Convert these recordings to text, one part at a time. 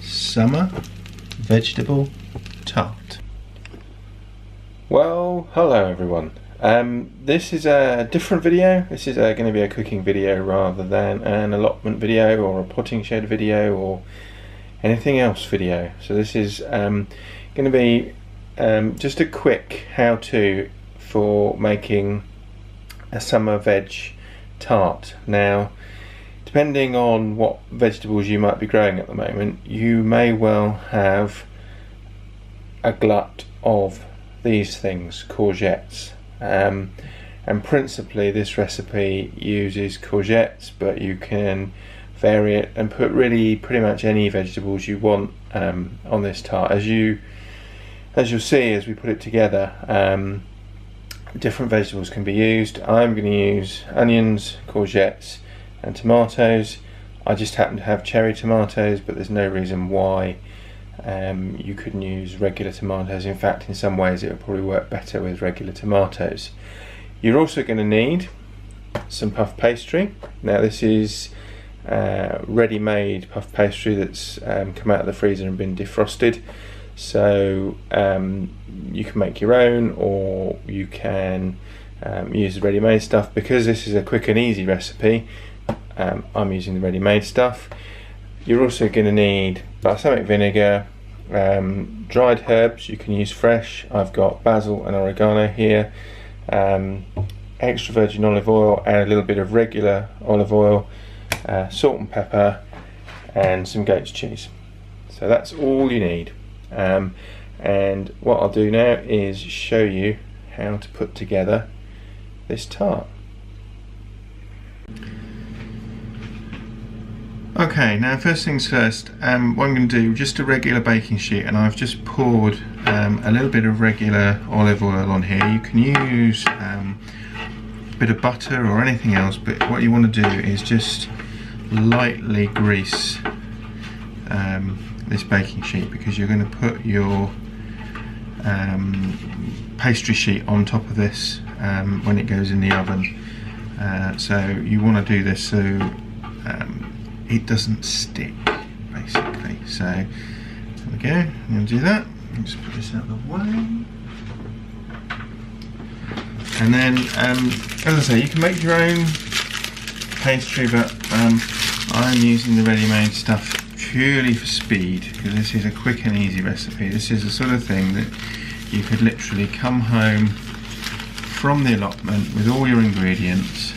summer vegetable tart. Well, hello everyone. This is a different video. This is going to be a cooking video rather than an allotment video or a potting shed video or anything else video. So this is going to be just a quick how-to for making a summer veg tart. Now, depending on what vegetables you might be growing at the moment, you may well have a glut of these things, courgettes, and principally this recipe uses courgettes, but you can vary it and put really pretty much any vegetables you want on this tart. As you'll see as we put it together, different vegetables can be used. I'm going to use onions, courgettes and tomatoes. I just happen to have cherry tomatoes, but there's no reason why you couldn't use regular tomatoes. In fact, in some ways it would probably work better with regular tomatoes. You're also going to need some puff pastry. Now this is ready-made puff pastry that's come out of the freezer and been defrosted. So you can make your own, or you can use the ready-made stuff. Because this is a quick and easy recipe, I'm using the ready-made stuff. You're also going to need balsamic vinegar, dried herbs. You can use fresh. I've got basil and oregano here, extra virgin olive oil and a little bit of regular olive oil, salt and pepper, and some goat's cheese. So that's all you need. And what I'll do now is show you how to put together this tart. Okay, now first things first, what I'm going to do, just a regular baking sheet, and I've just poured a little bit of regular olive oil on here. You can use a bit of butter or anything else, but what you want to do is just lightly grease this baking sheet, because you're going to put your pastry sheet on top of this when it goes in the oven. So you want to do this so it doesn't stick, basically. So there we go. I'm going to do that. Just put this out of the way. And then, as I say, you can make your own pastry, but I'm using the ready-made stuff purely for speed, because this is a quick and easy recipe. This is the sort of thing that you could literally come home from the allotment with all your ingredients,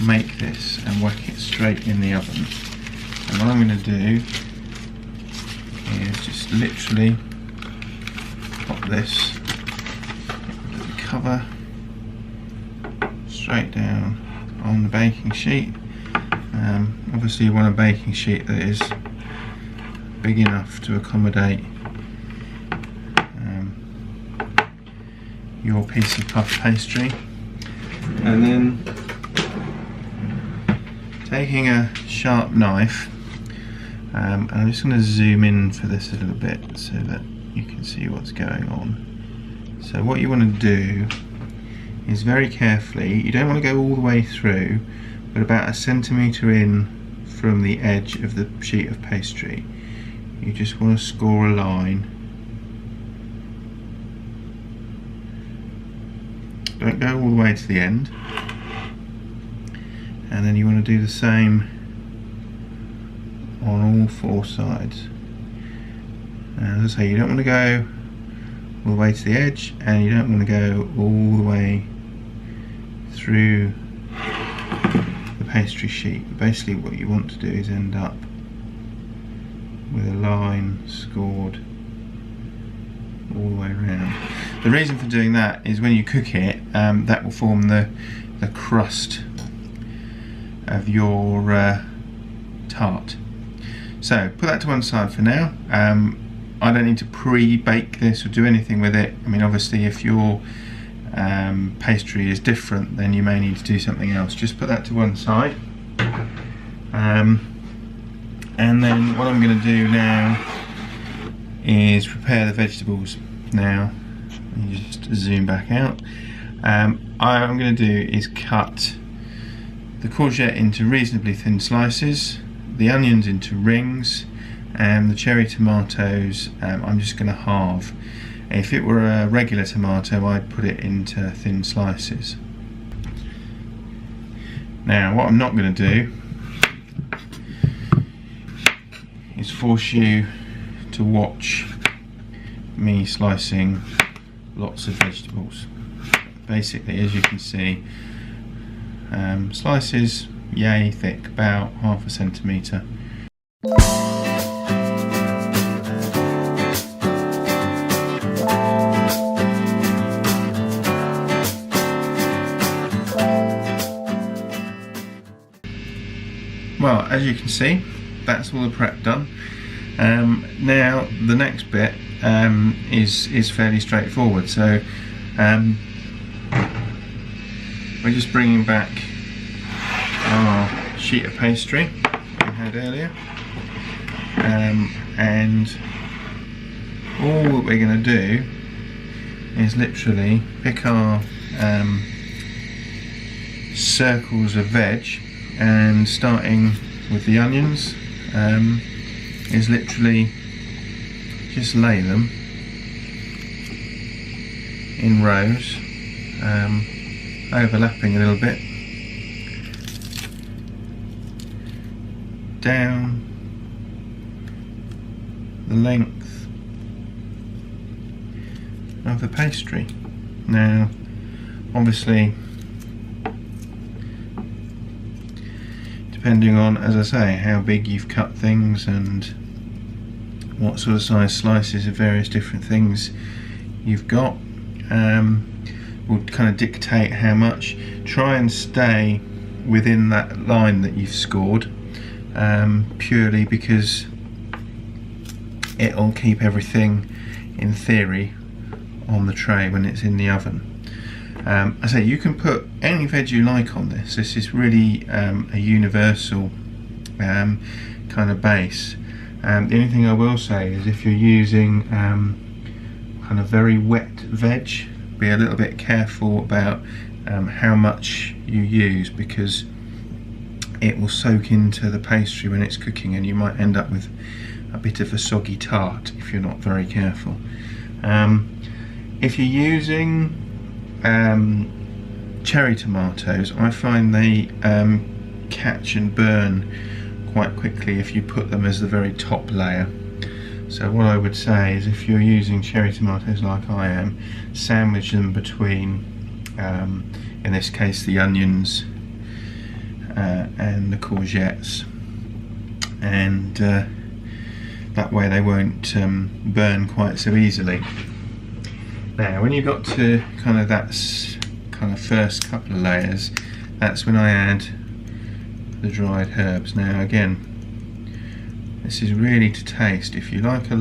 make this and whack it straight in the oven. And what I'm going to do is just literally pop this, put the cover straight down on the baking sheet. Obviously you want a baking sheet that is big enough to accommodate your piece of puff pastry. And then taking a sharp knife, and I'm just going to zoom in for this a little bit so that you can see what's going on. So what you want to do is very carefully, you don't want to go all the way through, but about a centimetre in from the edge of the sheet of pastry, you just want to score a line. Don't go all the way to the end. And then you want to do the same on all four sides. And as I say, you don't want to go all the way to the edge, and you don't want to go all the way through the pastry sheet. Basically what you want to do is end up with a line scored all the way around. The reason for doing that is when you cook it, that will form the crust of your tart. So put that to one side for now. I don't need to pre-bake this or do anything with it. I mean, obviously if your pastry is different, then you may need to do something else. Just put that to one side. And then what I'm going to do now is prepare the vegetables. Now, you just zoom back out. What I'm going to do is cut the courgette into reasonably thin slices, the onions into rings, and the cherry tomatoes I'm just going to halve. If it were a regular tomato, I'd put it into thin slices. Now what I'm not going to do is force you to watch me slicing lots of vegetables. Basically, as you can see, slices yay thick, about ½ centimetre. Well, as you can see, that's all the prep done. Now the next bit is fairly straightforward. So we're just bringing back our sheet of pastry we had earlier, and all that we're going to do is literally pick our circles of veg, and starting with the onions, is literally just lay them in rows, overlapping a little bit, down the length of the pastry. Now obviously, depending on, as I say, how big you've cut things and what sort of size slices of various different things you've got, will kind of dictate how much. Try and stay within that line that you've scored, purely because it'll keep everything, in theory, on the tray when it's in the oven. I say you can put any veg you like on this. This is really a universal kind of base. The only thing I will say is if you're using kind of very wet veg, be a little bit careful about how much you use, because it will soak into the pastry when it's cooking and you might end up with a bit of a soggy tart if you're not very careful. If you're using cherry tomatoes, I find they catch and burn quite quickly if you put them as the very top layer. So what I would say is, if you're using cherry tomatoes like I am, sandwich them between, in this case, the onions and the courgettes, and that way they won't burn quite so easily. Now when you got to kind of that kind of first couple of layers, that's when I add the dried herbs. Now again, this is really to taste. If you like it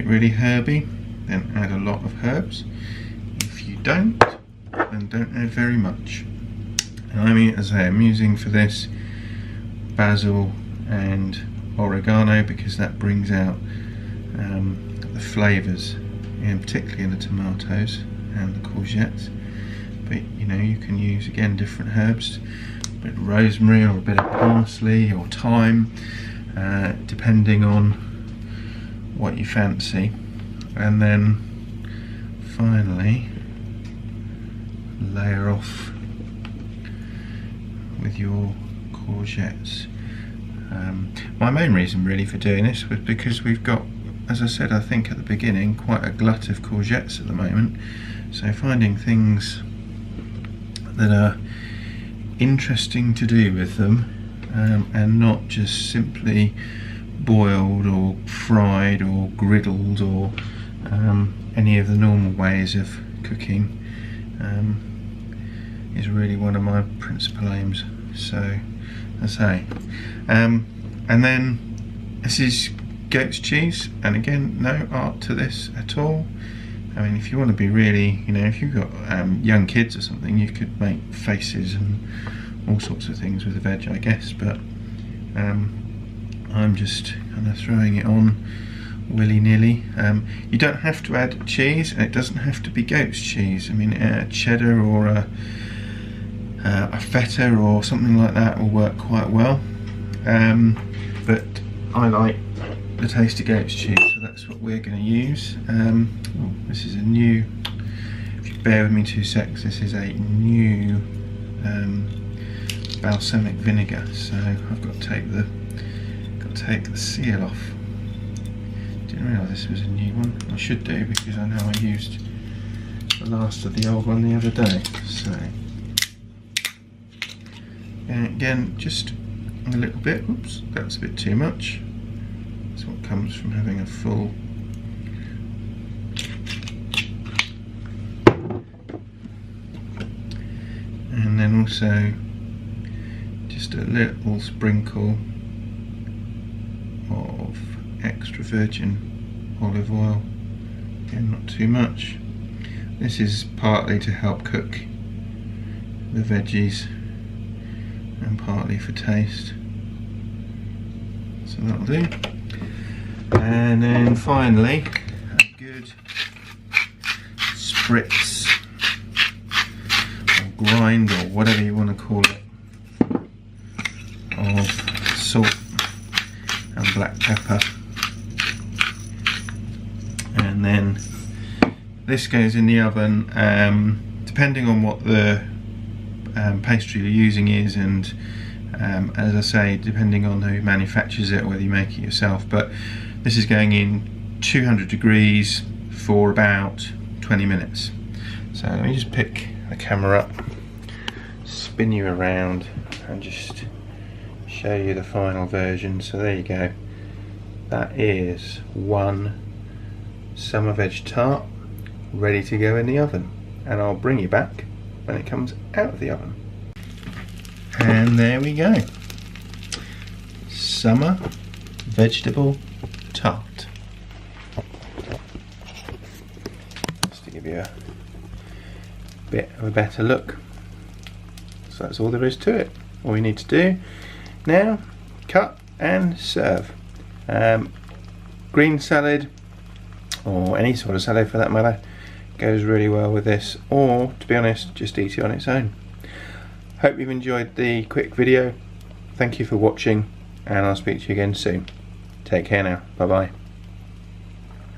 really herby, then add a lot of herbs. If you don't, then don't add very much. And I mean, as I say, I'm using for this basil and oregano, because that brings out the flavours, and particularly in the tomatoes and the courgettes. But you know, you can use again different herbs, a bit of rosemary or a bit of parsley or thyme, depending on what you fancy. And then finally layer off with your courgettes. My main reason really for doing this was because we've got, as I said, I think at the beginning, quite a glut of courgettes at the moment. So finding things that are interesting to do with them, and not just simply boiled or fried or griddled or any of the normal ways of cooking, is really one of my principal aims. So, as I say, and then this is goat's cheese, and again, no art to this at all. I mean, if you want to be really, you know, if you've got young kids or something, you could make faces and all sorts of things with the veg, I guess, but I'm just kind of throwing it on willy-nilly. You don't have to add cheese, and it doesn't have to be goat's cheese. I mean, cheddar or a feta or something like that will work quite well, but I like the taste of goat's cheese, so that's what we're going to use. This is a new, if you bear with me 2 secs, this is a new balsamic vinegar, so I've got to take the seal off. Didn't realise this was a new one. I should do, because I know I used the last of the old one the other day. So again, just a little bit. Oops, that's a bit too much. That's what comes from having a full and then also just a little sprinkle of extra virgin olive oil. Again, not too much. This is partly to help cook the veggies and partly for taste, so that'll do. And then finally a good spritz or grind, or whatever you want to call it, of salt and black pepper. And then this goes in the oven, depending on what the pastry you're using is, and as I say, depending on who manufactures it, whether you make it yourself. But this is going in 200 degrees for about 20 minutes. So let me just pick the camera up, spin you around, and just show you the final version. So there you go. That is one summer veg tart ready to go in the oven, and I'll bring you back when it comes out of the oven. And there we go, summer vegetable tart. Just to give you a bit of a better look. So that's all there is to it. All you need to do now, cut and serve. Green salad, or any sort of salad for that matter, goes really well with this, or to be honest, just eat it on its own. Hope you've enjoyed the quick video. Thank you for watching, and I'll speak to you again soon. Take care now. Bye bye.